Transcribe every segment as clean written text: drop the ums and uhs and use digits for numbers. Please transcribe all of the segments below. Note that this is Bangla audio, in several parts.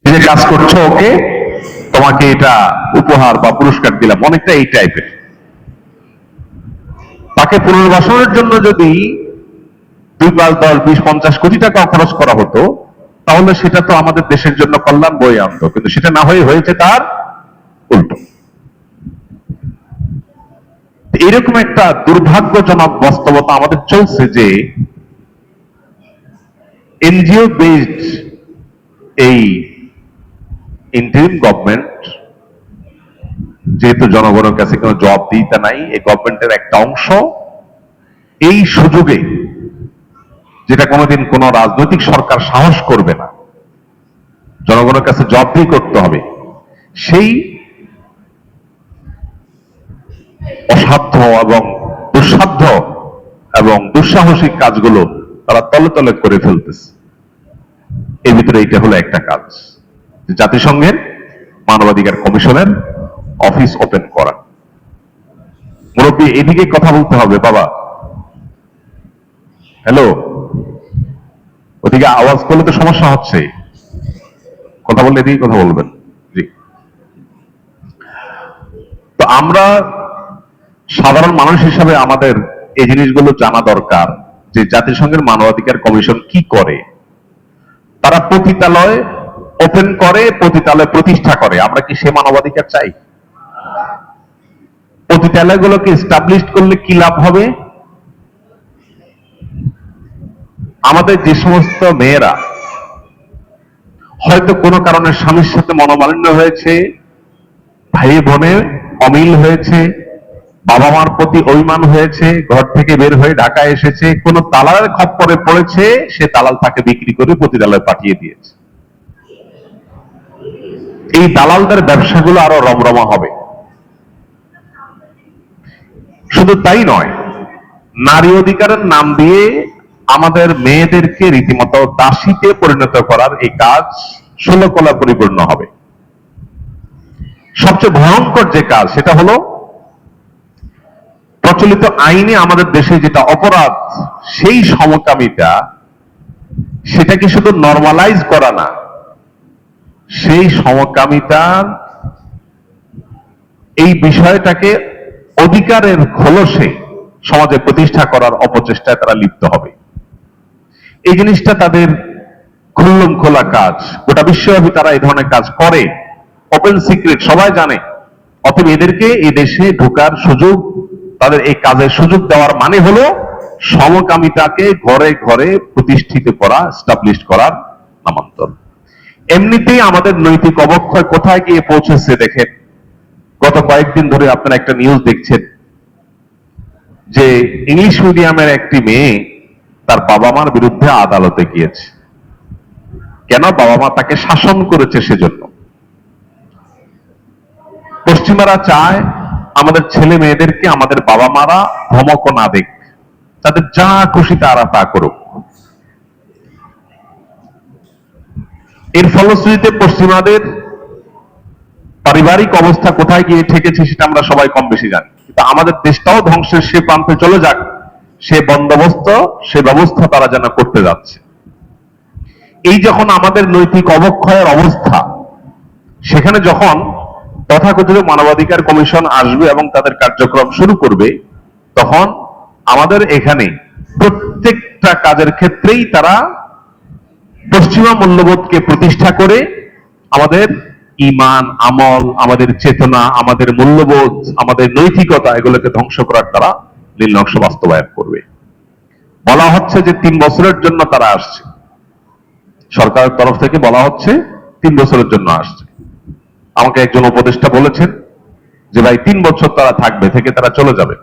যে কাজ করছো ওকে, তোমাকে এটা উপহার বা পুরস্কার দিলাম, অনেকটা এই টাইপের। তাকে পুনর্বাসনের জন্য যদি 2, 5, 10, 20, 50 কোটি টাকা খরচ করা হতো, তাহলে সেটা তো আমাদের দেশের জন্য কল্যাণ বয়ে আনতো, কিন্তু সেটা না হয়ে হয়েছে তার উল্টো। এরকম একটা দুর্ভাগ্যজনক বাস্তবতা আমাদের চলছে যে এনজিও বেসড এই ইন্টারিম গভর্নমেন্ট, যেহেতু জনগণের কাছে কোনো জবাবদিহিতা নাই, এই গভর্নমেন্টের একটা অংশ এই সুযোগে, যেটা কোনোদিন কোন রাজনৈতিক সরকার সাহস করবে না, জনগণের কাছে জবাবদিহি করতে হবে, সেই অসাধ্য এবং দুঃসাধ্য এবং দুঃসাহসিক কাজগুলো তারা তলে তলে করে ফেলতেছে। এর ভিতরে এইটা হলো একটা কাজ, জাতিসংঘের মানবাধিকার কমিশনের অফিস ওপেন করা। মুরব্বী এদিকে কথা বলতে হবে বাবা। হ্যালো, ওদিকে আওয়াজ করলে তো সমস্যা হচ্ছে, কথা বললে এদিকে কথা বলবেন। জি, তো আমরা সাধারণ মানুষ হিসাবে আমাদের এই জিনিসগুলো জানা দরকার যে জাতিসংঘের মানবাধিকার কমিশন কি করে। তারা পতিতালয় ওপেন করে, পতিতালয় প্রতিষ্ঠা করে। আমরা কি সে মানবাধিকার চাই? পতিতালয়গুলোকে এস্টাবলিশ করলে কি লাভ হবে? আমাদের যে সমস্ত মেয়েরা হয়তো কোনো কারণে স্বামীর সাথে মনোমালিন্য হয়েছে, ভাই বোনের অমিল হয়েছে, বাবা মার প্রতি অভিমান হয়েছে, ঘর থেকে বের হয়ে ঢাকায় এসেছে, কোন দালালের খপ্পরে পড়েছে, সে দালাল তাকে বিক্রি করে পতিতালয়ে পাঠিয়ে দিয়েছে। এই দালালদের ব্যবসাগুলো আরো রমরমা হবে। শুধু তাই নয়, নারী অধিকারের নাম দিয়ে আমাদের মেয়েদেরকে রীতিমতো দাসীতে পরিণত করার এই কাজ ষোলকলা পরিপূর্ণ হবে। সবচেয়ে ভয়ঙ্কর যে কাজ সেটা হলো, প্রচলিত আইনে আমাদের দেশে যেটা অপরাধ, সেই সমকামিতা, সেটাকে শুধু নরমালাইজ করা না, সেই সমকামিতার এই বিষয়টাকে অধিকারের খোলসে সমাজে প্রতিষ্ঠা করার অপচেষ্টায় তারা লিপ্ত হবে। এই জিনিসটা তাদের খুল্লম খোলা কাজ, গোটা বিশ্বব্যাপী তারা এই ধরনের কাজ করে, ওপেন সিক্রেট, সবাই জানে। অতএব এদেরকে এই দেশে ঢোকার সুযোগ, তাদের এই কাজের সুযোগ দেওয়ার মানে হলো সমকামিতাকে ঘরে ঘরে প্রতিষ্ঠিত করা, এস্টাবলিশ করার নামান্তর। এমনিতেই আমাদের নৈতিক অবক্ষয় কোথায় গিয়ে পৌঁছেছে দেখেন। গত কয়েকদিন ধরে আপনারা একটা নিউজ দেখছেন যে ইংলিশ মিডিয়ামের একটি মেয়ে তার বাবা মার বিরুদ্ধে আদালতে গিয়েছে। কেন? বাবা মা তাকে শাসন করেছে সেজন্য। পশ্চিমারা চায় আমাদের ছেলে মেয়েদেরকে আমাদের বাবা মারা ধমক না দেখ, তাদের যা খুশি তারা তা করুক। এর ফলশ্রুতিতে পশ্চিমাদের পারিবারিক অবস্থা কোথায় গিয়ে ঠেকেছে সেটা আমরা সবাই কম বেশি জানি। কিন্তু আমাদের দেশটাও ধ্বংসের সে প্রান্তে চলে যাক, সে বন্দোবস্ত, সে ব্যবস্থা তারা যেন করতে যাচ্ছে। এই যখন আমাদের নৈতিক অবক্ষয়ের অবস্থা, সেখানে যখন তথাকথিত মানবাধিকার কমিশন আসবে এবং তাদের কার্যক্রম শুরু করবে, তখন আমাদের এখানে প্রত্যেকটা কাজের ক্ষেত্রেই তারা পশ্চিমা মূল্যবোধকে প্রতিষ্ঠা করে আমাদের ঈমান, আমল, আমাদের চেতনা, আমাদের মূল্যবোধ, আমাদের নৈতিকতা, এগুলোকে ধ্বংস করার তারা নীলনকশ বাস্তবায়ন করবে। বলা হচ্ছে যে 3 বছরের জন্য তারা আসছে, সরকারের তরফ থেকে বলা হচ্ছে 3 বছরের জন্য আসছে। আমাকে একজন উপদেষ্টা বলেছেন যে ভাই 3 বছর তারা থাকবে, থেকে তারা চলে যাবে।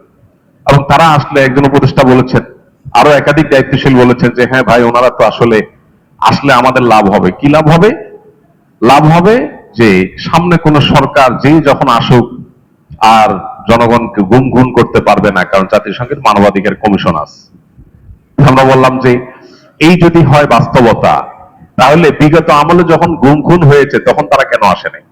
এবং তারা আসলে, একজন উপদেষ্টা বলেছেন, আরো একাধিক দায়িত্বশীল বলেছেন যে হ্যাঁ ভাই, ওনারা তো আসলে আসলে আমাদের লাভ হবে। কি লাভ হবে? লাভ হবে যে সামনে কোন সরকার যেই যখন আসুক আর জনগণকে গুম খুন করতে পারবে না, কারণ জাতিসংঘের মানবাধিকার কমিশন আছে। আমরা বললাম যে এই যদি হয় বাস্তবতা, তাহলে বিগত আমলে যখন গুম খুন হয়েছে তখন তারা কেন আসে নাই?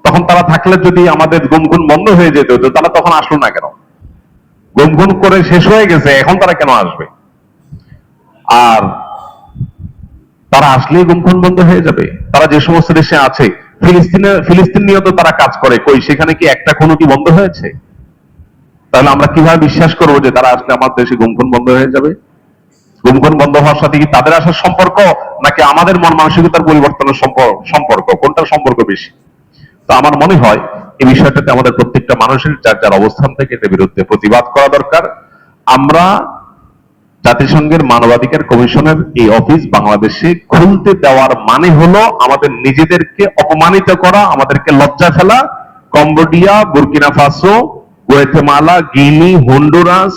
তখন তারা থাকলে যদি আমাদের গুম খুন বন্ধ হয়ে যেত, তারা তখন আসলো না কেন? গুম খুন করে শেষ হয়ে গেছে, এখন তারা কেন আসবে? আর তারা আসলেই গুমখুন বন্ধ হয়ে যাবে? তারা যে সমস্ত দেশে আছে, ফিলিস্তিন নিয়েও তো তারা কাজ করে, কই সেখানে কি একটা খুনও কি বন্ধ হয়েছে? তাহলে আমরা কিভাবে বিশ্বাস করবো যে তারা আসলে আমার দেশে গুমখুন বন্ধ হয়ে যাবে? গুমখুন বন্ধ হওয়ার সাথে কি তাদের আসার সম্পর্ক, নাকি আমাদের মন মানসিকতার পরিবর্তনের সম্পর্ক, কোনটার সম্পর্ক বেশি? তো আমার মনে হয় এই বিষয়টাতে আমাদের প্রত্যেকটা মানুষের যার যার অবস্থান থেকে এটার বিরুদ্ধে প্রতিবাদ করা দরকার। আমরা জাতিসংঘের মানবাধিকার কমিশনের এই অফিস বাংলাদেশে খুলতে দেওয়ার মানে হলো আমাদের নিজেদেরকে অপমানিত করা, আমাদেরকে লজ্জা ফেলা। কম্বোডিয়া, বুর্কিনা ফাসো, গুয়াতেমালা, গিনি, হন্ডুরাস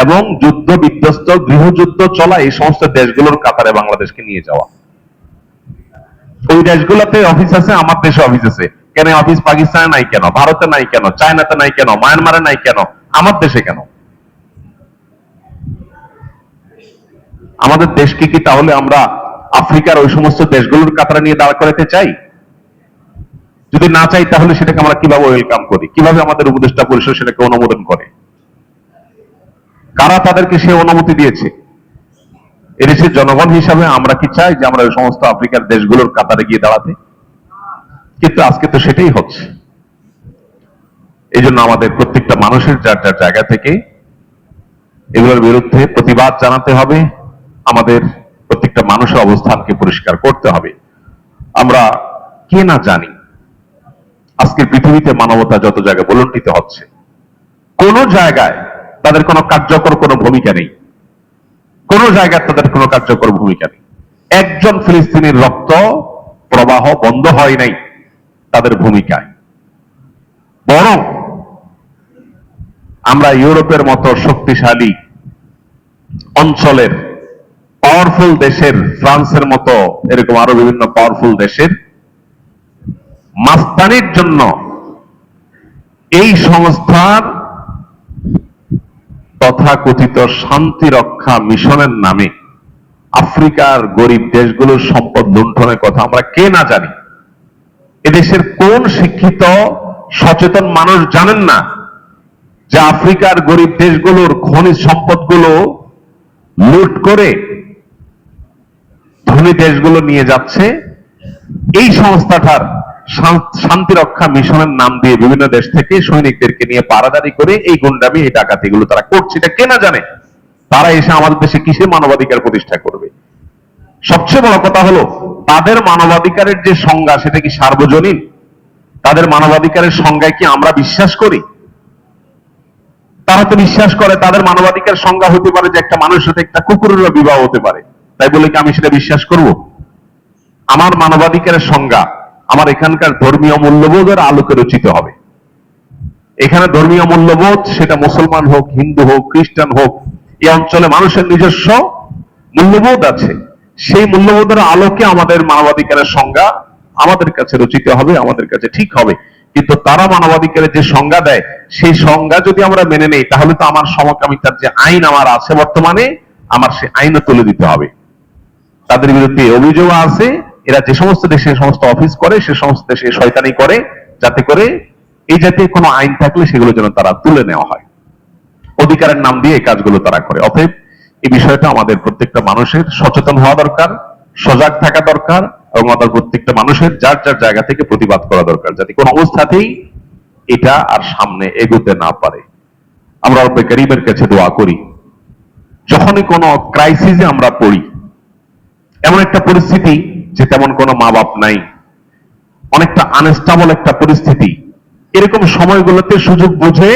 এবং যুদ্ধ বিধ্বস্ত, গৃহযুদ্ধ চলা এই সমস্ত দেশগুলোর কাতারে বাংলাদেশকে নিয়ে যাওয়া। ওই দেশগুলোতে অফিস আছে, আমার দেশে অফিস আছে, কেন অফিস পাকিস্তানে নাই কেন, ভারতে নাই কেন, চায়নাতে নাই কেন, মায়ানমারে নাই কেন, আমার দেশে কেন? আমাদের দেশকে কি তাহলে আমরা আফ্রিকার ওই সমস্ত দেশগুলোর কাতারে নিয়ে দাঁড় করাতে চাই? যদি না চাই তাহলে সেটাকে আমরা কিভাবে ওয়েলকাম করি? কিভাবে আমাদের উপদেষ্টা পরিষদ সেটাকে অনুমোদন করে? কারা তাদেরকে সে অনুমতি দিয়েছে? এদেশের জনগণ হিসাবে আমরা কি চাই যে আমরা ওই সমস্ত আফ্রিকার দেশগুলোর কাতারে গিয়ে দাঁড়াতে? কিন্তু আজকে তো সেটাই হচ্ছে। এই জন্য আমাদের প্রত্যেকটা মানুষের যার যার জায়গা থেকে এগুলোর বিরুদ্ধে প্রতিবাদ জানাতে হবে। আমাদের প্রত্যেকটা মানুষের অবস্থানকে পরিষ্কার করতে হবে। আমরা কে না জানি আজকের পৃথিবীতে মানবতা যত জায়গায় বলুণ্ঠিত হচ্ছে, কোন জায়গায় তাদের কোনো কার্যকর কোনো ভূমিকা নেই, কোন জায়গায় তাদের কোনো কার্যকর ভূমিকা নেই। একজন ফিলিস্তিনির রক্ত প্রবাহ বন্ধ হয় নাই তাদের ভূমিকায়। বরং আমরা ইউরোপের মতো শক্তিশালী অঞ্চলের পাওয়ারফুল দেশের, ফ্রান্সের মতো এরকম আরো বিভিন্ন পাওয়ারফুল দেশের মাস্তানির জন্য এই সংস্থার তথাকথিত শান্তি রক্ষা মিশনের নামে আফ্রিকার গরিব দেশগুলোর সম্পদ লুণ্ঠনের কথা আমরা কে না জানি? এদেশের কোন শিক্ষিত সচেতন মানুষ জানেন না যে আফ্রিকার গরিব দেশগুলোর খনিজ সম্পদগুলো লুট করে ধনী দেশগুলো নিয়ে যাচ্ছে এই সংস্থাটার শান্তি রক্ষা মিশনের নাম দিয়ে বিভিন্ন দেশ থেকে সৈনিকদেরকে নিয়ে পারাদারি করে এই গুন্ডামি, এই ডাকাতিগুলো তারা করছে? এটা কে না জানে? তারা এসে আমাদের দেশে কিসে মানবাধিকার প্রতিষ্ঠা করবে? সবচেয়ে বড় কথা হলো তাদের মানবাধিকারের যে সংজ্ঞা সেটা কি সার্বজনীন? তাদের মানবাধিকারের সংজ্ঞায় কি আমরা বিশ্বাস করি? তারা তো বিশ্বাস করে তাদের মানবাধিকার সংজ্ঞা হতে পারে যে একটা মানুষের সাথে একটা কুকুরেরও বিবাহ হতে পারে, তাই বলে কি আমি সেটা বিশ্বাস করব? আমার মানবাধিকারের সংজ্ঞা আমার এখানকার ধর্মীয় মূল্যবোধের আলোকে রচিত হবে। এখানে ধর্মীয় মূল্যবোধ সেটা মুসলমান হোক, হিন্দু হোক, খ্রিস্টান হোক, এই অঞ্চলে মানুষের নিজস্ব মূল্যবোধ আছে। সেই মূল্যবোধের আলোকে আমাদের মানবাধিকারের সংজ্ঞা আমাদের কাছে রচিত হবে, আমাদের কাছে ঠিক হবে। কিন্তু তারা মানবাধিকারের যে সংজ্ঞা দেয় সেই সংজ্ঞা যদি আমরা মেনে নেই তাহলে তো আমার সমকামিতার যে আইন আমার আছে বর্তমানে, আমার সে আইনও তুলে দিতে হবে। তাদের বিরুদ্ধে অভিযোগ আছে এরা যে সমস্ত দেশে সমস্ত অফিস করে সে সমস্ত দেশে শয়তানি করে, যাতে করে এই জাতীয় কোনো আইন থাকলে সেগুলো যেন তারা তুলে নেওয়া হয়। অধিকারের নাম দিয়ে এই কাজগুলো তারা করে। অতএব এই বিষয়টা আমাদের প্রত্যেকটা মানুষের সচেতন হওয়া দরকার, সজাগ থাকা দরকার এবং আমাদের প্রত্যেকটা মানুষের যার যার জায়গা থেকে প্রতিবাদ করা দরকার, যাতে কোন অবস্থাতেই এটা আর সামনে এগোতে না পারে। আমরা রব্বে কারীমের কাছে দোয়া করি যখনই কোনো ক্রাইসিসে আমরা পড়ি, এমন একটা পরিস্থিতি যে তেমন কোনো মা বাপ নাই, অনেকটা আনস্টেবল একটা পরিস্থিতি, এরকম সময়গুলোতে সুযোগ বুঝে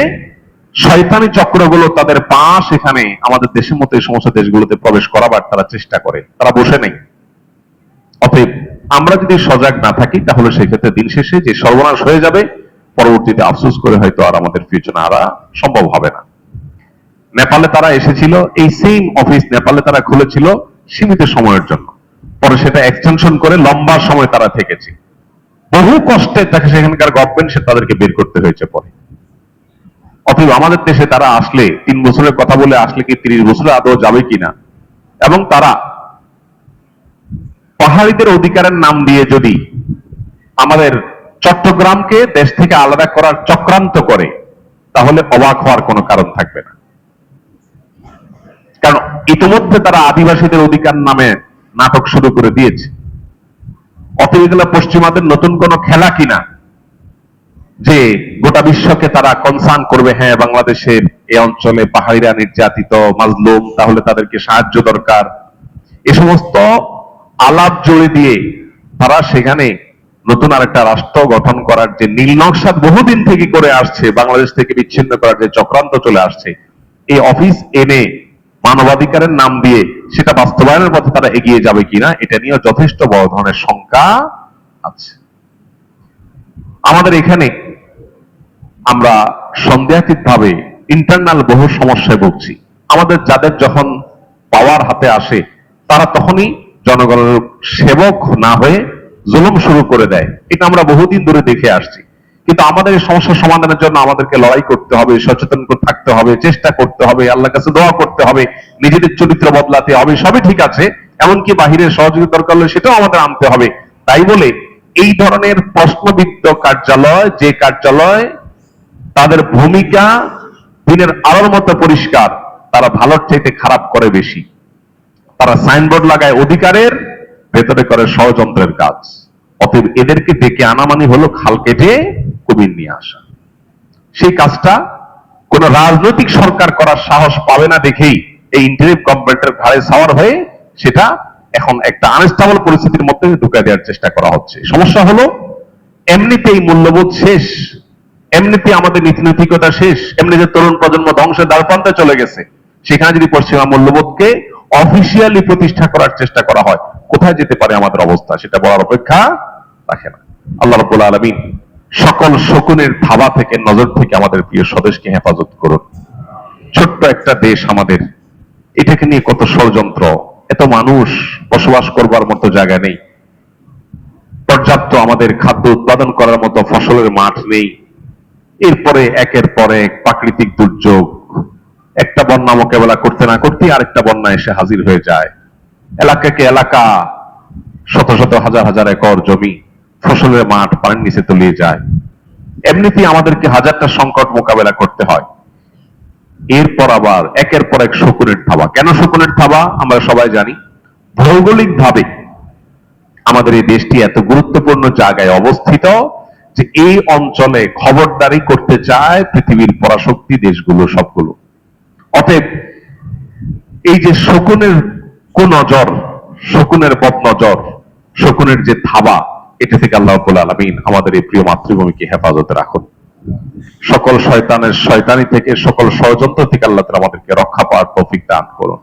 শয়তানি চক্রগুলো তাদের পাশ এখানে আমাদের দেশের মতো এই সমস্ত দেশগুলোতে প্রবেশ করাবার তারা চেষ্টা করে, তারা বসে নেই। অতএব আমরা যদি সজাগ না থাকি তাহলে সেক্ষেত্রে দিন শেষে যে সর্বনাশ হয়ে যাবে পরবর্তীতে আফসোস করে হয়তো আর আমাদের পিছনে আরা সম্ভব হবে না। নেপালে তারা এসেছিল, এই সেম অফিস নেপালে তারা খুলেছিল সীমিত সময়ের জন্য, পরে সেটা এক্সটেনশন করে লম্বা সময় তারা থেকেছে। বহু কষ্টে তাকে সেখানকার গভর্নমেন্ট সে তাদেরকে বের করতে হয়েছে পরে। অতএব আমাদের দেশে তারা আসলে 3 বছরের কথা বলে আসলে কি 30 বছরে আদৌ যাবে কিনা, এবং তারা পাহাড়িদের অধিকারের নাম দিয়ে যদি আমাদের চট্টগ্রামকে দেশ থেকে আলাদা করার চক্রান্ত করে তাহলে অবাক হওয়ার কোনো কারণ থাকবে না। কারণ ইতিমধ্যে তারা আদিবাসীদের অধিকার নাটক শুরু করে দিয়েছে। অতএব এগুলো পশ্চিমাদের নতুন কোন খেলা কিনা যে গোটা বিশ্বকে তারা কনসার্ন করবে, হ্যাঁ বাংলাদেশের এই অঞ্চলে পাহাড়িরা নির্যাতিত মাজলুম, তাহলে তাদেরকে সাহায্য দরকার, এ সমস্ত আলাপ জড়ে দিয়ে তারা সেখানে নতুন আরেকটা রাষ্ট্র গঠন করার যে নীল নকশা বহুদিন থেকে করে আসছে, বাংলাদেশ থেকে বিচ্ছিন্ন করার যে চক্রান্ত চলে আসছে, এই অফিস এনে মানবাধিকারের নাম দিয়ে সেটা বাস্তবায়নের পথে তারা এগিয়ে যাবে কিনা, এটা নিয়ে যথেষ্ট বড় ধরনের শঙ্কা আছে। আমাদের এখানে আমরা সন্দেহাতীত ভাবে ইন্টারনাল বহু সমস্যায় ভুগছি। আমাদের যাদের যখন পাওয়ার হাতে আসে তারা তখনই জনগণের সেবক না হয়ে জুলুম শুরু করে দেয়। এটা আমরা বহুদিন ধরে দেখে আসছি। কিন্তু আমাদের এই সমস্যার সমাধানের জন্য আমাদেরকে লড়াই করতে হবে, সচেতন থাকতে হবে, চেষ্টা করতে হবে, আল্লাহর কাছে দোয়া করতে হবে, নিজেদের চরিত্র বদলাতে হবে, সবই ঠিক আছে। এমনকি বাহিরের সহযোগিতা দরকার হলে সেটাও আমাদের আনতে হবে। তাই বলে এই ধরনের প্রশ্নবিদ্ধ কার্যালয়, যে কার্যালয় তাদের ভূমিকা দিনের আলোর মতো পরিষ্কার, তারা ভালোর চাইতে খারাপ করে বেশি। তারা সাইনবোর্ড লাগায় অধিকারের, ভেতরে করে ষড়যন্ত্রের কাজ। অতএব এদেরকে ডেকে আনা মানে হলো খাল কেটে কুমির নিয়ে আসা। সেই কাজটা কোন রাজনৈতিক সরকার করার সাহস পাবে না দেখেই এই ইন্টারিম গভর্নমেন্টের ঘাড়ে সাওয়ার হয়ে সেটা এখন একটা আনস্টেবল পরিস্থিতির মধ্যে ঢুকে দেওয়ার চেষ্টা করা হচ্ছে। সমস্যা হলো এমনিতেই মূল্যবোধ শেষ, এমনিতে আমাদের নীতিনৈতিকতা শেষ, এমনিতে তরুণ প্রজন্ম ধ্বংসের দ্বারপ্রান্তে চলে গেছে। সেখানে যদি পশ্চিমা মূল্যবোধকে অফিসিয়ালি প্রতিষ্ঠা করার চেষ্টা করা হয়, কোথায় যেতে পারে আমাদের অবস্থা সেটা বলার অপেক্ষা রাখে না। আল্লাহ রাব্বুল আলামিন সকল শকুনের থাবা থেকে, নজর থেকে আমাদের প্রিয় স্বদেশকে হেফাজত করুন। ছোট্ট একটা দেশ আমাদের, এটাকে নিয়ে কত ষড়যন্ত্র, এত মানুষ, বসবাস করবার মতো জায়গা নেই, পর্যাপ্ত আমাদের খাদ্য উৎপাদন করার মতো ফসলের মাঠ নেই। এরপরে একের পর এক প্রাকৃতিক দুর্যোগ, একটা বন্যা মোকাবেলা করতে না করতে আরেকটা বন্যা এসে হাজির হয়ে যায়। এলাকাকে এলাকা, শত শত হাজার হাজার একর জমি, ফসলের মাঠ পানির নিচে তলিয়ে যায়। এমনিতেই আমাদেরকে হাজারটা সংকট মোকাবেলা করতে হয়। এরপর আবার একের পর এক শকুনের থাবা। কেন শকুনের থাবা আমরা সবাই জানি। ভৌগোলিক ভাবে আমাদের এই দেশটি এত গুরুত্বপূর্ণ জায়গায় অবস্থিত যে এই অঞ্চলে খবরদারি করতে চায় পৃথিবীর পরাশক্তি দেশগুলো সবগুলো। অতএব এই যে শকুনের কুনজর, শকুনের বদনজর, শকুনের যে থাবা, এটা থেকে আল্লাহ রাব্বুল আলামিন আমাদের এই প্রিয় মাতৃভূমিকে হেফাজতে রাখুন। সকল শয়তানের শয়তানি থেকে, সকল ষড়যন্ত্র থেকে আল্লাহ তাআলা আমাদেরকে রক্ষা পাওয়ার তৌফিক দান করুন।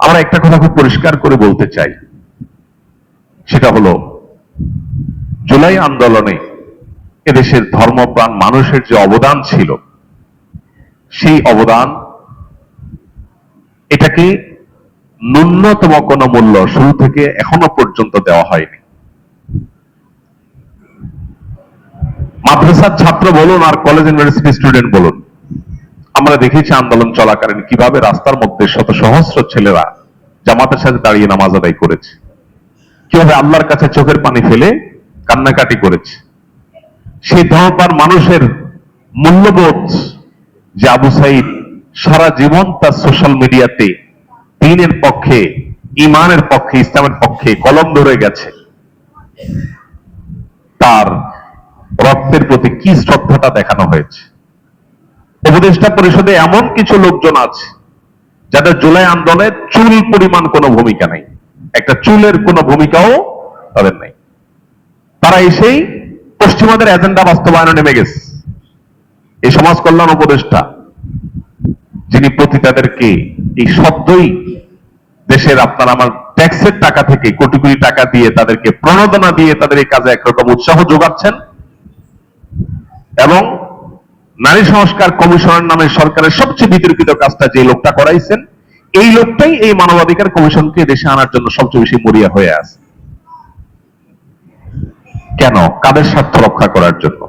আমরা একটা কথা খুব পরিষ্কার করে বলতে চাই, সেটা হলো জুলাই আন্দোলনে এদেশের ধর্মপ্রাণ মানুষের যে অবদান ছিল, সেই অবদান, এটাকে ন্যূনতম কোনো মূল্য শুরু থেকে এখনো পর্যন্ত দেওয়া হয়নি। মাদ্রাসার ছাত্র বলুন আর কলেজ ইউনিভার্সিটি স্টুডেন্ট বলুন, আমরা দেখেছি আন্দোলন চলাকালীন কিভাবে রাস্তার মধ্যে শত সহস্র ছেলেরা জামাতের সাথে দাঁড়িয়ে নামাজ আদায় করেছে, কিভাবে আল্লাহর কাছে চোখের পানি ফেলে কান্নাকাটি করেছে। সেই ধর্মপ্রাণ মানুষের মূল্যবোধ যে আবু সাইদ সারা জীবন তার সোশ্যাল মিডিয়াতে দ্বীনের পক্ষে, ইমানের পক্ষে, ইসলামের পক্ষে কলম ধরে গেছে, তার রক্তের প্রতি কি শ্রদ্ধাটা দেখানো হয়েছে। উপদেষ্টা পরিষদে এমন কিছু লোকজন আছে যাদের জুলাই আন্দোলনের চুল পরিমাণ কোনো ভূমিকা নাই, একটা চুলের কোনো ভূমিকাও তাদের নাই। তারা এসেই পশ্চিমাদের এজেন্ডা বাস্তবায়নে নেমে গেছে। এই সমাজ কল্যাণ উপদেষ্টা, যিনি পতিতাদেরকে এই সদ্যই দেশের আপনার আমার ট্যাক্সের টাকা থেকে কোটি কোটি টাকা দিয়ে তাদেরকে প্রণোদনা দিয়ে তাদের এই কাজে একরকম উৎসাহ যোগাচ্ছেন, এবং নারী সংস্কার কমিশনের নামে সরকারের সবচেয়ে বিতর্কিত কাজটা যে লোকটা করাইছেন, এই লোকটাই এই মানবাধিকার কমিশনকে দেশে আনার জন্য সবচেয়ে বেশি মরিয়া হয়ে আছে। কেন? কাদের স্বার্থ রক্ষা করার জন্য।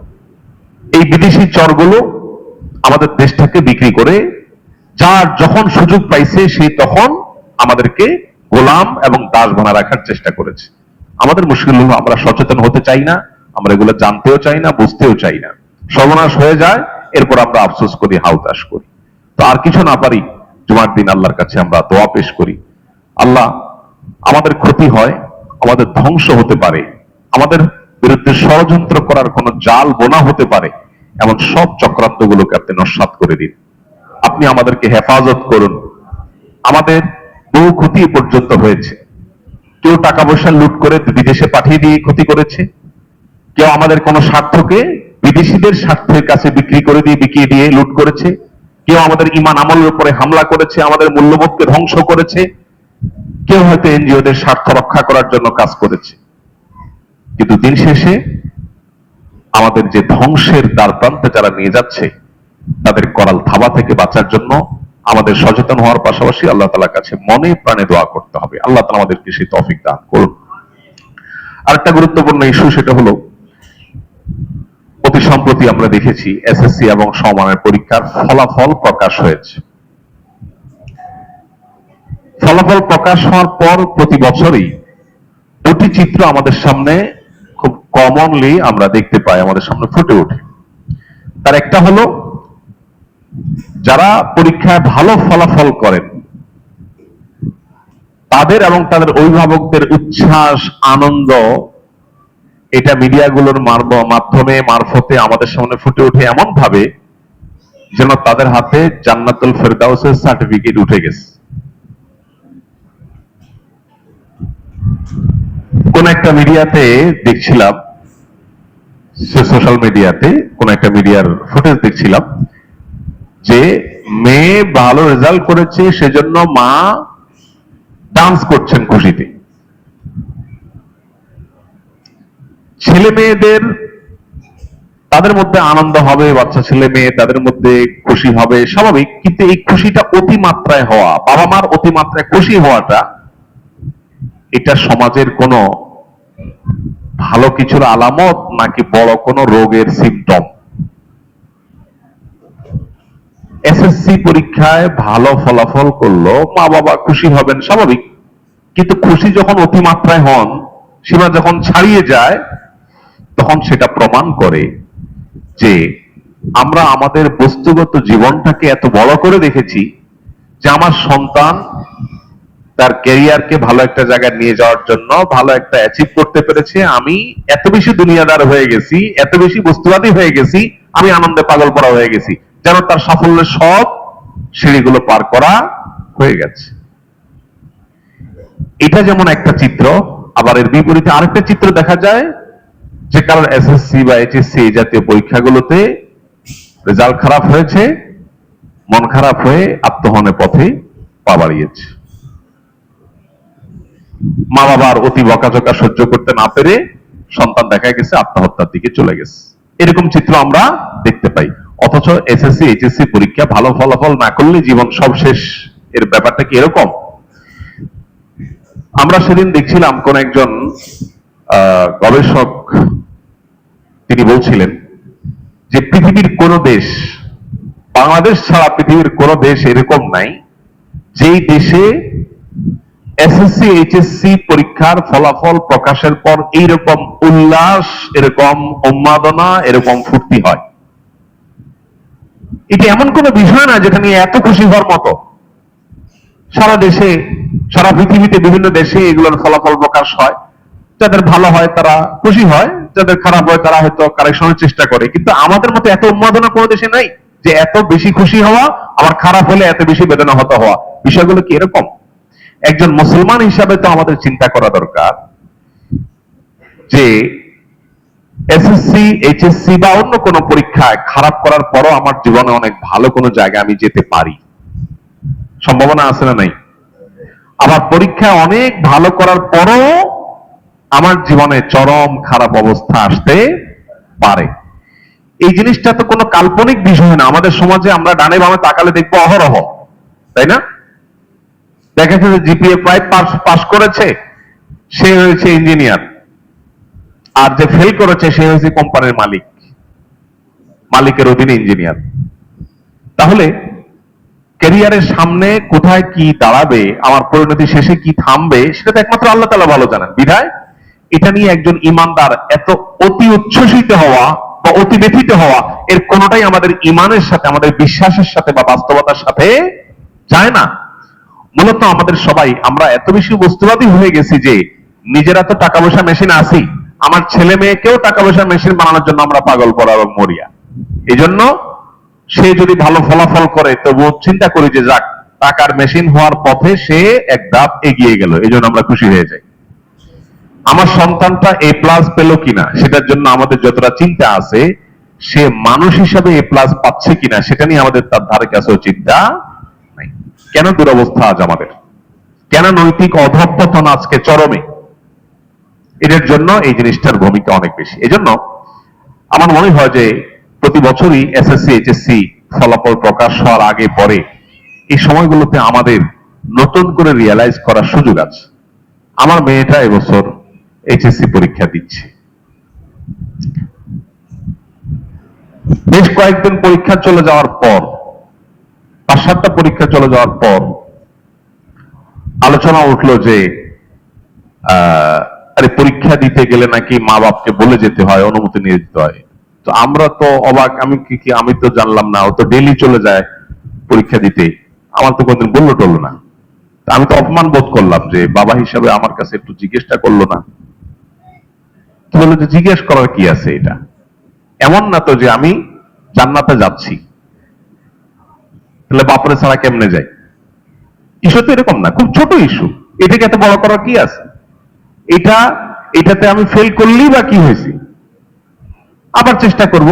এই বিদেশি চরগুলো আমাদের দেশটাকে বিক্রি করে যার যখন সুযোগ পাইছে সে তখন আমাদেরকে গোলাম এবং দাস বানা রাখার চেষ্টা করেছে। আমাদের মুশকিল হলো আমরা সচেতন হতে চাই না, আমরা এগুলো জানতেও চাই না, বুঝতেও চাই না। সর্বনাশ হয়ে যায়, এরপর আমরা আফসোস করি, হাউতাস করি। তো আর কিছু না পারি, জুমার দিন আল্লাহর কাছে আমরা দোয়া পেশ করি, আল্লাহ আমাদের ক্ষতি হয়, আমাদের ধ্বংস হতে পারে, আমাদের বিরুদ্ধে ষড়যন্ত্র করার কোনো জাল বোনা হতে পারে, এমন সব চক্রান্তগুলোকে আপনি নস্যাৎ করে দিন। আপনি আমাদেরকে হেফাজত করুন। আমাদের বহু ক্ষতি পর্যন্ত হয়েছে। কেউ টাকা পয়সা লুট করে বিদেশে পাঠিয়ে দিয়ে ক্ষতি করেছে, কেউ আমাদের কোনো স্বার্থকে বিদেশিদের স্বার্থের কাছে বিক্রিয়ে দিয়ে লুট করেছে, কেউ আমাদের ঈমান আমলের উপরে হামলা করেছে, আমাদের মূল্যবোধকে ধ্বংস করেছে, কেউ হয়তো এনজিওদের স্বার্থ রক্ষা করার জন্য কাজ করেছে। কিন্তু দিন শেষে আমাদের যে ধ্বংসের দ্বারপ্রান্তে যারা নিয়ে যাচ্ছে, তাদের করাল থাবা থেকে বাঁচার জন্য আমাদের সচেতন হওয়ার পাশাপাশি আল্লাহ তাআলার কাছে মনে প্রাণে দোয়া করতে হবে। আল্লাহ তাআলা আমাদেরকে সেই তৌফিক দান করুন। আরেকটা গুরুত্বপূর্ণ ইস্যু, সেটা হলো অতি সম্প্রতি আমরা দেখেছি এসএসসি এবং সমমানের পরীক্ষার ফলাফল প্রকাশ হয়েছে। ফলাফল প্রকাশ হওয়ার পর প্রতি বছরই দুটি চিত্র আমাদের সামনে খুব কমনলি আমরা দেখতে পাই, আমাদের সামনে ফুটে ওঠে। তার একটা হলো যারা পরীক্ষায় ভালো ফলাফল করেন তাদের এবং তাদের অভিভাবকদের উচ্ছ্বাস, আনন্দ, এটা মিডিয়াগুলোর মারফতে আমাদের সামনে ফুটে ওঠে এমন ভাবে যেন তাদের হাতে জান্নাতুল ফেরদাউসের সার্টিফিকেট উঠে গেছে। কোন একটা মিডিয়াতে দেখছিলাম, সোশ্যাল মিডিয়াতে কোন একটা মিডিয়ার ফুটেজ দেখছিলাম যে মেয়ে ভালো রেজাল্ট করেছে সেজন্য মা ডান্স করছেন খুশিতে। ছেলে মেয়েদের তাদের মধ্যে আনন্দ হবে, বাচ্চা ছেলে মেয়ে তাদের মধ্যে খুশি হবে স্বাভাবিক, কিন্তু এই খুশিটা অতিমাত্রায় হওয়া, বাবা মার অতিমাত্রায় খুশি হওয়াটা, এটা সমাজের কোনো ভালো কিছুর আলামত নাকি বড় কোনো রোগের সিমটম? এসএসসি পরীক্ষায় ভালো ফলাফল করলো, মা বাবা খুশি হবেন স্বাভাবিক, কিন্তু খুশি যখন অতিমাত্রায় হন, সীমা যখন ছাড়িয়ে যায়, তখন সেটা প্রমাণ করে যে আমরা আমাদের বস্তুগত জীবনটাকে এত বড় করে দেখেছি যে আমার সন্তান তার ক্যারিয়ারকে ভালো একটা জায়গায় নিয়ে যাওয়ার জন্য ভালো একটা অ্যাচিভ করতে পেরেছে, আমি এত বেশি দুনিয়াদার হয়ে গেছি, এত বেশি বস্তুবাদী হয়ে গেছি, আমি আনন্দে পাগল পড়া হয়ে গেছি, যেন তার সাফল্যের সব সিঁড়িগুলো পার করা হয়ে গেছে। এটা যেমন একটা চিত্র, আবার এর বিপরীতে আরেকটা চিত্র দেখা যায় যে কারণ এসএসসি বা এইচএসসি এই জাতীয় পরীক্ষাগুলোতে রেজাল্ট খারাপ হয়েছে, মন খারাপ হয়ে আত্মহনের পথে পা বাড়িয়েছে। মা বাবার অতি বকাঝকা সহ্য করতে না পেরে সন্তান দেখা গেছে আত্মহত্যার দিকে চলে গেছে। এরকম চিত্র আমরা দেখতে পাই। অথচ এসএসসি এইচএসসি পরীক্ষা ভালো ফলাফল না করলে জীবন সব শেষ, এর ব্যাপারটা কি এরকম? আমরা সেদিন দেখছিলাম কোন একজন গবেষক, তিনি বলছিলেন যে পৃথিবীর কোন দেশ, বাংলাদেশ ছাড়া পৃথিবীর কোন দেশ এরকম নাই যেই দেশে এসএসসি এইচএসসি পরীক্ষার ফলাফল প্রকাশের পর এইরকম উল্লাস, এরকম উন্মাদনা, এরকম ফুর্তি হয়। এটা এমন কোন বিষয় না যেখানে এত খুশি হওয়ার মতো। সারা দেশে, সারা পৃথিবীতে বিভিন্ন দেশে এগুলোর ফলাফল প্রকাশ হয়, যাদের ভালো হয় তারা খুশি হয়, যাদের খারাপ হয় তারা হয়তো কারেকশনের চেষ্টা করে, কিন্তু আমাদের মতো এত উন্মাদনা কোনো দেশে নাই যে এত বেশি খুশি হওয়া, আবার খারাপ হলে এত বেশি বেদনা হতে হওয়া। বিষয়গুলো কি এরকম? একজন মুসলমান হিসাবে তো আমাদের চিন্তা করা দরকার যে এসএসসি এইচএসসি বা অন্য কোনো পরীক্ষায় খারাপ করার পরও আমার জীবনে অনেক ভালো কোনো জায়গায় আমি যেতে পারি, সম্ভাবনা আছে না নাই? আবার পরীক্ষায় অনেক ভালো করার পরও আমার জীবনে চরম খারাপ অবস্থা আসতে পারে। এই জিনিসটা তো কোনো কাল্পনিক বিষয় না। আমাদের সমাজে আমরা ডানে বামে তাকালে দেখবো অহরহ, তাই না? দেখা যাচ্ছে যে জিপিএ 5 পাস করেছে, সে হয়েছে ইঞ্জিনিয়ার, আর যে ফেল করেছে সে হয়েছে কোম্পানির মালিক, মালিকের অধীনে ইঞ্জিনিয়ার। তাহলে ক্যারিয়ারের সামনে কোথায় কি দাঁড়াবে, আমার পরিণতি শেষে কি থামবে, সেটা তো একমাত্র আল্লাহ তাআলা ভালো জানেন। বিধায় এটা নিয়ে একজন ইমানদার এত অতি উচ্ছ্বসিত হওয়া বা অতি ব্যথিত হওয়া, এর কোনোটাই আমাদের ইমানের সাথে, আমাদের বিশ্বাসের সাথে বা বাস্তবতার সাথে যায় না। মূলত আমাদের সবাই আমরা এত বেশি বস্তুবাদী হয়ে গেছি যে নিজেরা তো টাকা পয়সা মেশিন আছি, আমার ছেলে মেয়েকেও টাকা পয়সা মেশিন বানানোর জন্য আমরা পাগল পড়া এবং মরিয়া। এই জন্য সে যদি ভালো ফলাফল করে তবু চিন্তা করি যে যাক, টাকার মেশিন হওয়ার পথে সে এক ধাপ এগিয়ে গেল, এই জন্য আমরা খুশি হয়ে যাই। আমার সন্তানটা এ প্লাস পেল কিনা সেটার জন্য আমাদের যতটা চিন্তা আছে, সে মানুষ হিসাবে এ প্লাস পাচ্ছে কিনা সেটা নিয়ে আমাদের তার ধারে কাছেও চিন্তা নাই। কেন দুরবস্থা আজ আমাদের, কেন নৈতিক অধঃপতন আজকে চরমে? এটার জন্য এই জিনিসটার ভূমিকা অনেক বেশি। এজন্য আমার মনে হয় যে প্রতি বছরই এসএসসি এইচএসসি ফলাফল প্রকাশ হওয়ার আগে পরে এই সময়গুলোতে আমাদের নতুন করে রিয়ালাইজ করার সুযোগ আছে। আমার মেয়েটা এবছর এইচএসসি পরীক্ষা দিচ্ছে, বেশ কয়েকদিন পরীক্ষা চলে যাওয়ার পর, 5-7টা পরীক্ষা চলে যাওয়ার পর আলোচনা উঠলো যে আরে পরীক্ষা দিতে গেলে নাকি মা বাপকে বলে যেতে হয়, অনুমতি নিয়ে যেতে হয়। তো আমরা তো অবাক, আমি তো জানলাম না, ও তো ডেইলি চলে যায় পরীক্ষা দিতে, আমার তো কোনদিন বললো টললো না। আমি তো অপমান বোধ করলাম যে বাবা হিসাবে আমার কাছে একটু জিজ্ঞেসটা করলো না। তো বললো যে জিজ্ঞেস করার কি আছে, এটা এমন না তো যে আমি জান্নাতে যাচ্ছি, তাহলে বাপরে ছাড়া কেমনে যায়। ইস্যু তো এরকম না, খুব ছোট ইস্যু, এটাকে এত বড় করার কি আছে? এটাতে আমি ফেল করলেই বা কি হয়েছে, আবার চেষ্টা করব,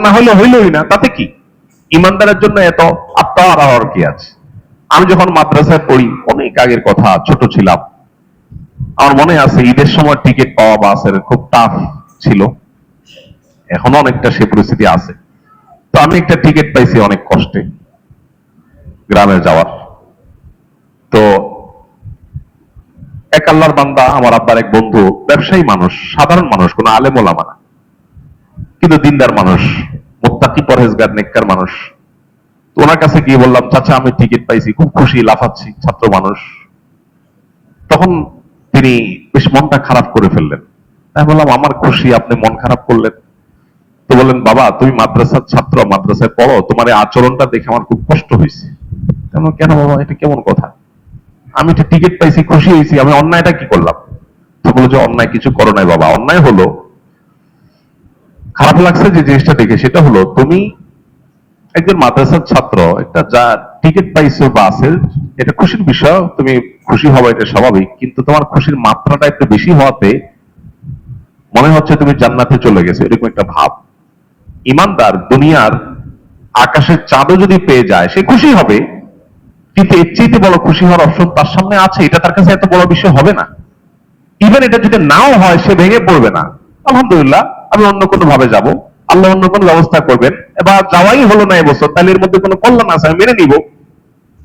না হলে হইলই না, তাতে কি? ইমানদারের জন্য এত আত্মহারা হওয়ার কি আছে? আমি যখন মাদ্রাসায় পড়ি, অনেক আগের কথা, ছোট ছিলাম, আমার মনে আছে ঈদের সময় টিকিট পাওয়া বাসের খুব টাফ ছিল, এখনো অনেকটা সে পরিস্থিতি আছে। তো আমি একটা টিকিট পাইছি অনেক কষ্টে গ্রামে যাওয়ার। তো এক আল্লাহর বান্দা, আমার আব্বার এক বন্ধু, ব্যবসায়ী মানুষ, সাধারণ মানুষ, কোনো আলেম ওলামা না, কিন্তু দিনদার মানুষ, মুত্তাকি পরহেজগার নেককার মানুষ। তো ওনার কাছে গিয়ে বললাম, চাচা আমি টিকিট পাইছি, খুব খুশি, লাফাচ্ছি, ছাত্র মানুষ। তখন তিনি বেশ মনটা খারাপ করে ফেললেন। আমি বললাম, আমার খুশি, আপনি মন খারাপ করলেন? তো বললেন, বাবা তুমি মাদ্রাসার ছাত্র, মাদ্রাসায় পড়ো, তোমার এই আচরণটা দেখে আমার খুব কষ্ট হয়েছে। কেন বাবা, এটা কেমন কথা? আমি তো টিকিট পাইছি, খুশি হয়েছি, আমি অন্যায়টা কি করলাম? তো বললো যে অন্যায় কিছু করো নাই বাবা, অন্যায় হলো, খারাপ লাগছে যে জিনিসটা দেখে, সেটা হলো তুমি একজন মাদ্রাসার ছাত্র, একটা যা টিকিট পাইছো বাসের, এটা খুশির বিষয়, তুমি খুশি হবা, এটা স্বাভাবিক, কিন্তু তোমার খুশির মাত্রাটা একটু বেশি হওয়াতে মনে হচ্ছে তুমি জান্নাতে চলে গেছো, এরকম একটা ভাব। ইমানদার দুনিয়ার আকাশের চাঁদও যদি পেয়ে যায় সে খুশি হবে, কিন্তু এর চেয়ে বড় খুশি হওয়ার অপশন তার সামনে আছে, এটা তার কাছে এত বড় বিষয় হবে না। ইভেন এটা যদি নাও হয়, সে ভেঙে পড়বে না, আলহামদুলিল্লাহ আমি অন্য কোনো ভাবে যাব, আল্লাহ অন্য কোনো ব্যবস্থা করবেন, এবার যাওয়াই হলো না এবছর, তাহলে এর মধ্যে কোনো কল্যাণ আছে, আমি মেনে নিব।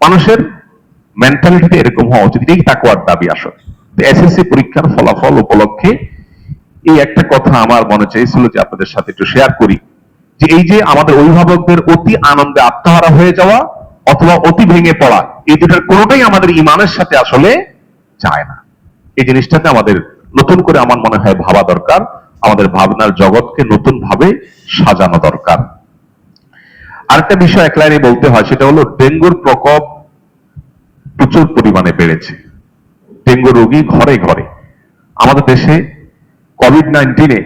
মানুষের মেন্টালিটি এরকম হওয়া উচিত, এই তাকওয়ার দাবি আসলে। এসএসসি পরীক্ষার ফলাফল উপলক্ষে এই একটা কথা আমার মনে চাইছিল যে আপনাদের সাথে একটু শেয়ার করি, যে এই যে আমাদের অভিভাবকদের অতি আনন্দে আত্মহারা হয়ে যাওয়া অথবা অতি ভেঙে পড়া, এই দুটার কোনোটাই আমাদের ইমানের সাথে আসলে যায় না। এই জিনিসটাতে আমাদের নতুন করে আমার মনে হয় ভাবা দরকার, আমাদের ভাবনার জগৎকে নতুন ভাবে সাজানো দরকার। আরেকটা বিষয় এক লাইনে বলতে হয়, সেটা হলো ডেঙ্গুর প্রকোপ প্রচুর পরিমাণে বেড়েছে, ডেঙ্গু রোগী ঘরে ঘরে। আমাদের দেশে কোভিড-19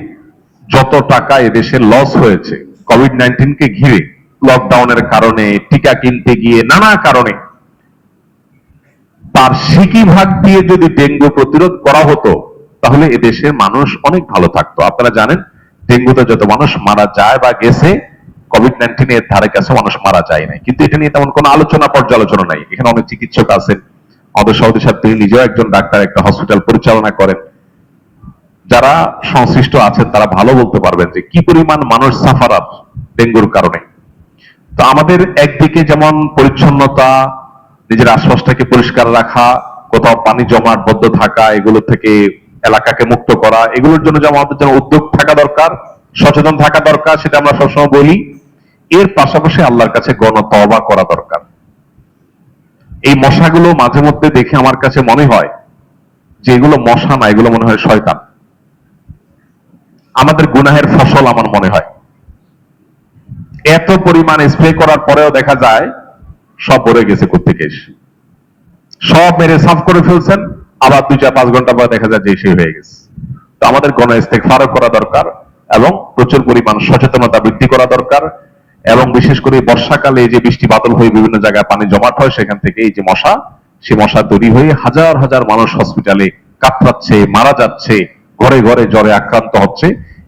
যত টাকা এদেশে লস হয়েছে, কোভিড-19 কে ঘিরে, লকডাউনের কারণে, টিকা কিনতে গিয়ে, নানা কারণে, তার সিকি ভাগ দিয়ে যদি ডেঙ্গু প্রতিরোধ করা হতো, তাহলে এদেশের মানুষ অনেক ভালো থাকতো। আপনারা জানেন ডেঙ্গুতে যত মানুষ মারা যায় বা গেছে, কোভিড-19 এর ধারে কাছে মানুষ মারা যায় নাই, কিন্তু এটা নিয়ে তেমন কোনো আলোচনা পর্যালোচনা নাই। এখানে অনেক চিকিৎসক আছেন, আমাদের সভাপতি সাহেব তিনি নিজেও একজন ডাক্তার, একটা হসপিটাল পরিচালনা করেন, যারা সংশ্লিষ্ট আছেন তারা ভালো বলতে পারবেন যে কি পরিমাণ মানুষ সাফারার ডেঙ্গুর কারণে। তো আমাদের একদিকে যেমন পরিচ্ছন্নতা, নিজের আশপাশটাকে পরিষ্কার রাখা, কোথাও পানি জমাট বদ্ধ থাকা, এগুলো থেকে এলাকাকে মুক্ত করা, এগুলোর জন্য যেমন আমাদের যেন উদ্যোগ থাকা দরকার, সচেতন থাকা দরকার, সেটা আমরা সবসময় বলি। এর পাশাপাশি আল্লাহর কাছে গণতওবা করা দরকার। এই মশাগুলো মাঝে মধ্যে দেখে আমার কাছে মনে হয় যে এগুলো মশা না, এগুলো মনে হয় শয়তান, আমাদের গুনাহের ফসল আমার মনে হয়। এত পরিমাণ স্প্রে করার পরেও দেখা যায় সব ভরে গেছে কোত্থেকে এসে। সব মেরে সাফ করে ফেলছেন, আবার 2-4-5 ঘন্টা পর দেখা যায় যে সেই হয়ে গেছে। তো আমাদের গণ ইস্তেগফারও করা দরকার এবং প্রচুর পরিমাণ সচেতনতা বৃদ্ধি করা দরকার, এবং বিশেষ করে বর্ষাকালে যে বৃষ্টি বাদল হয়ে বিভিন্ন জায়গায় পানি জমাট হয়, সেখান থেকে এই যে মশা, সে মশা তৈরি হয়ে হাজার হাজার মানুষ হসপিটালে কাতরাচ্ছে, মারা যাচ্ছে, ঘরে ঘরে জ্বরে আক্রান্ত হচ্ছে।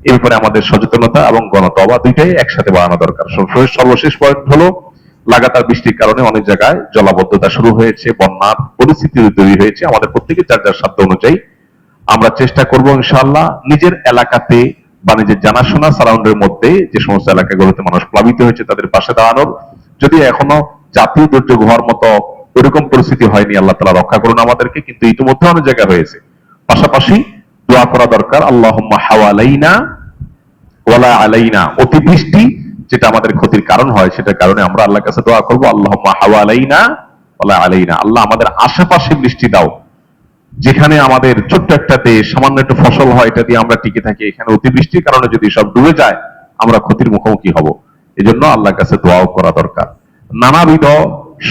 এর উপরে আমাদের সচেতনতা এবং গণতবা দুইটাই একসাথে বাড়ানো দরকার। সর্বশেষ পয়েন্ট হলো, লাগাতার বৃষ্টির কারণে অনেক জায়গায় জলাবদ্ধতা শুরু হয়েছে, বন্যার পরিস্থিতি তৈরি হয়েছে। আমাদের প্রত্যেকের যার যার সাধ্য অনুযায়ী আমরা চেষ্টা করব ইনশাআল্লাহ নিজের এলাকাতে বা নিজের জানাশোনা সারাউন্ডের মধ্যে যে সমস্ত এলাকাগুলোতে মানুষ প্লাবিত হয়েছে তাদের পাশে দাঁড়ানোর। যদি এখনো জাতীয় দুর্যোগ হওয়ার মতো ওরকম পরিস্থিতি হয়নি, আল্লাহ তাআলা রক্ষা করুন আমাদেরকে, কিন্তু ইতিমধ্যে অনেক জায়গায় হয়েছে। পাশাপাশি দোয়া করা দরকার, আল্লাহুম্মা হাওয়ালাইনা ওয়ালা আলাইনা, অতিবৃষ্টি যেটা আমাদের ক্ষতির কারণ হয়, সেটার কারণে আমরা আল্লাহর কাছে দোয়া করব, আল্লাহুম্মা হাওয়ালাইনা ওয়ালা আলাইনা, আল্লাহ আমাদের আশেপাশে বৃষ্টি দাও। যেখানে আমাদের ছোট্ট একটা দেশ, সামান্য একটু ফসল হয়, এটা দিয়ে আমরা টিকে থাকি, এখানে অতিবৃষ্টির কারণে যদি সব ডুবে যায় আমরা ক্ষতির মুখোমুখি হব। এজন্য আল্লাহর কাছে দোয়াও করা দরকার। নানাবিধ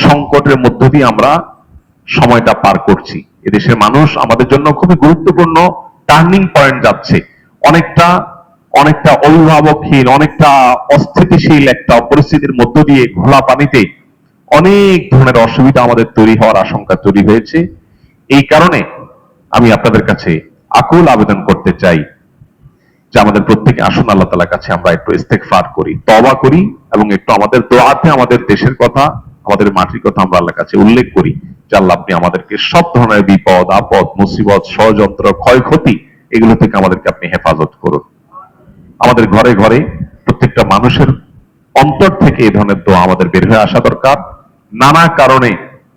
সংকটের মধ্য দিয়ে আমরা সময়টা পার করছি। এদেশের মানুষ আমাদের জন্য খুবই গুরুত্বপূর্ণ টার্নিং পয়েন্ট যাচ্ছে। অনেকটা অনেকটা অভিভাবকহীন, অনেকটা অস্থিতিশীল একটা পরিস্থিতির মধ্য দিয়ে ঘোলা পানিতে অনেক ধরনের অসুবিধা আমাদের তৈরি হওয়ার আশঙ্কা তৈরি হয়েছে। এই কারণে আমি আপনাদের কাছে আকুল আবেদন করতে চাই যে আমাদের প্রত্যেকে আসুন আল্লাহ তাআলার কাছে আমরা একটু ইস্তেগফার করি, তওবা করি, এবং একটু আমাদের দোয়াতে আমাদের দেশের কথা, আমাদের মাটির কথা আমরা আল্লাহর কাছে উল্লেখ করি যে আল্লাহ আপনি আমাদেরকে সব ধরনের বিপদ আপদ, মুসিবত, ষড়যন্ত্র, ক্ষয়ক্ষতি এগুলো থেকে আমাদেরকে আপনি হেফাজত করুন। আমাদের ঘরে ঘরে প্রত্যেকটা মানুষের অন্তর থেকে এই ধরনের দোয়া আমাদের বের হয়ে আসা দরকার। নানা কারণে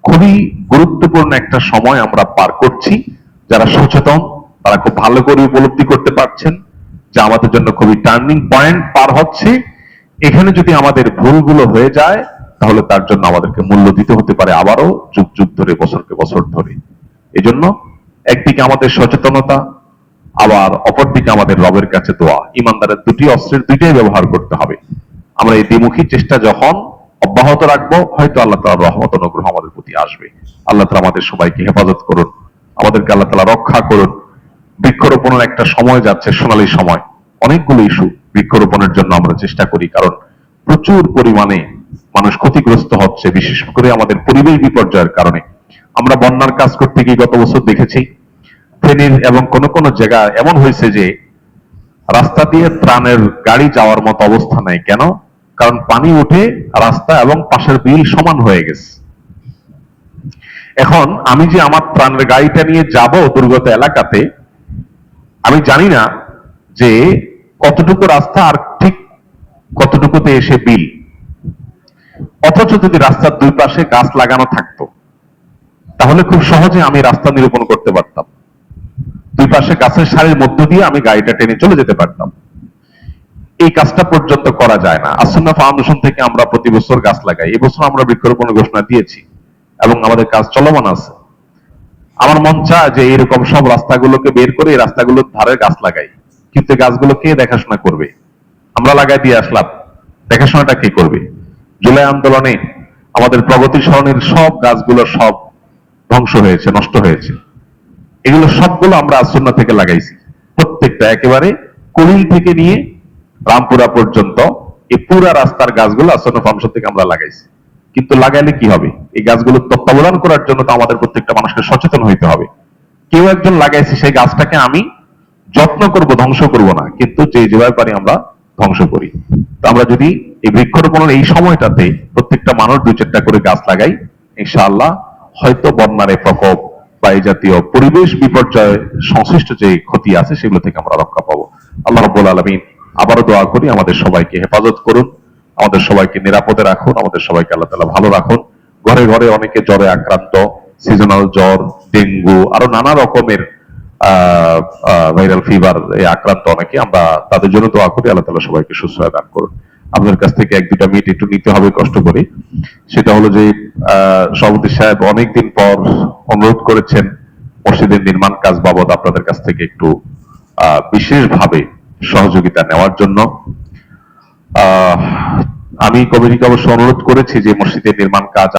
খুবই গুরুত্বপূর্ণ একটা সময় আমরা পার করছি। যারা সচেতন তারা খুব ভালো করে উপলব্ধি করতে পারছেন যে আমাদের জন্য খুবই টার্নিং পয়েন্ট পার হচ্ছে। এখানে যদি আমাদের ভুলগুলো হয়ে যায় তাহলে তার জন্য আমাদেরকে মূল্য দিতে হতে পারে আবারও যুগ যুগ ধরে, বছরকে বছর ধরে। এজন্য একদিকে আমাদের সচেতনতা, আবার অপরদিকে আমাদের রবের কাছে দোয়া। ইমানদারের দুটি অস্ত্রের দুইটাই ব্যবহার করতে হবে। আমরা এই দ্বিমুখী চেষ্টা যখন অব্যাহত রাখবো, হয়তো আল্লাহ তাআলার রহমত অনুগ্রহ আমাদের প্রতি আসবে। আল্লাহ তাআলা আমাদের সবাইকে হেফাজত করুন, আমাদেরকে আল্লাহ তাআলা রক্ষা করুন। বৃক্ষরোপণের একটা সময় যাচ্ছে, সোনালী সময়, অনেকগুলো ইস্যু বৃক্ষরোপণের জন্য আমরা চেষ্টা করি, কারণ প্রচুর পরিমাণে মানুষ ক্ষতিগ্রস্ত হচ্ছে, বিশেষ করে আমাদের পরিবেশ বিপর্যয়ের কারণে। আমরা বন্যার কাজ করতে গিয়ে গত বছর দেখেছি ফেনীর এবং কোন কোন জায়গা এমন হয়েছে যে রাস্তা দিয়ে ত্রাণের গাড়ি যাওয়ার মতো অবস্থা নাই। কেন? কারণ পানি উঠে রাস্তা এবং পাশের বিল সমান হয়ে গেছে। এখন আমি যে আমার ত্রাণের গাড়িটা নিয়ে যাব দুর্গত এলাকাতে, আমি জানি না যে কতটুকু রাস্তা আর ঠিক কতটুকুতে এসে বিল। অথচ যদি রাস্তার দুই পাশে গাছ লাগানো থাকতো তাহলে খুব সহজে আমি রাস্তা নিরূপণ করতে পারতাম। দুই পাশে গাছের সারির মধ্য দিয়ে আমি গাড়িটা টেনে চলে যেতে পারতাম। এই কাজটা পর্যন্ত করা যায় না। আসন্না ফাউন্ডেশন থেকে আমরা প্রতি বছর গাছ লাগাই। এবছর আমরা বৃক্ষরোপণের ঘোষণা দিয়েছি এবং আমাদের কাজ চলমান আছে। আমার মন চায় যে এরকম সব রাস্তাগুলোকে বের করে এই রাস্তাগুলোর ধারে গাছ লাগাই, কিন্তু গাছগুলো কে দেখাশোনা করবে? আমরা লাগাই দিয়ে আসলাম, দেখাশোনাটা কে করবে? জুলাই আন্দোলনে আমাদের প্রগতি সরণির সব গাছগুলো সব ধ্বংস হয়েছে, নষ্ট হয়েছে। এগুলো সবগুলো আমরা আসন্না থেকে লাগাইছি, প্রত্যেকটা একেবারে কুড়িল থেকে নিয়ে রামপুরা পর্যন্ত এই পুরা রাস্তার গাছগুলো আসন্না ফাউন্ডেশন থেকে আমরা লাগাইছি। কিন্তু লাগাইলে কি হবে? এই গাছগুলো তত্ত্বাবধান করার জন্য তো আমাদের প্রত্যেকটা মানুষকে সচেতন হইতে হবে। কেউ একজন লাগাইছে, সেই গাছটাকে আমি যত্ন করব, ধ্বংস করব না, কিন্তু যে যেভাবে পারি আমরা ধ্বংস করি। তো আমরা যদি এই বৃক্ষরোপণের এই সময়টাতে প্রত্যেকটা মানুষ 2-4টা করে গাছ লাগাই, ইনশাআল্লাহ হয়তো বন্যার প্রকোপ বা এই জাতীয় পরিবেশ বিপর্যয় সংশ্লিষ্ট যে ক্ষতি আছে সেগুলো থেকে আমরা রক্ষা পাবো। আল্লাহ রাব্বুল আলামিন আবারও দোয়া করি আমাদের সবাইকে হেফাজত করুন, আমাদের সবাইকে নিরাপদে রাখুন, আমাদের সবাইকে আল্লাহ তাআলা ভালো রাখুন। ঘরে ঘরে অনেকে জ্বরে আক্রান্ত, সিজনাল জ্বর, ডেঙ্গু, আরো নানা রকমের ভাইরাল ফিভার আক্রান্ত অনেকে, আমরা তাদের জন্য দোয়া করি আল্লাহ তাআলা সবাইকে সুস্থতা দান করুন। আপনাদের কাছ থেকে 1-2টা মিনিট একটু নিতে হবে কষ্ট করে। সেটা হলো যে সভাপতি সাহেব অনেকদিন পর অনুরোধ করেছেন মসজিদের নির্মাণ কাজ বাবদ আপনাদের কাছ থেকে একটু বিশেষভাবে সহযোগিতা নেওয়ার জন্য। আমি কমিটিকে অবশ্য অনুরোধ করেছি যে মসজিদের নির্মাণ কাজ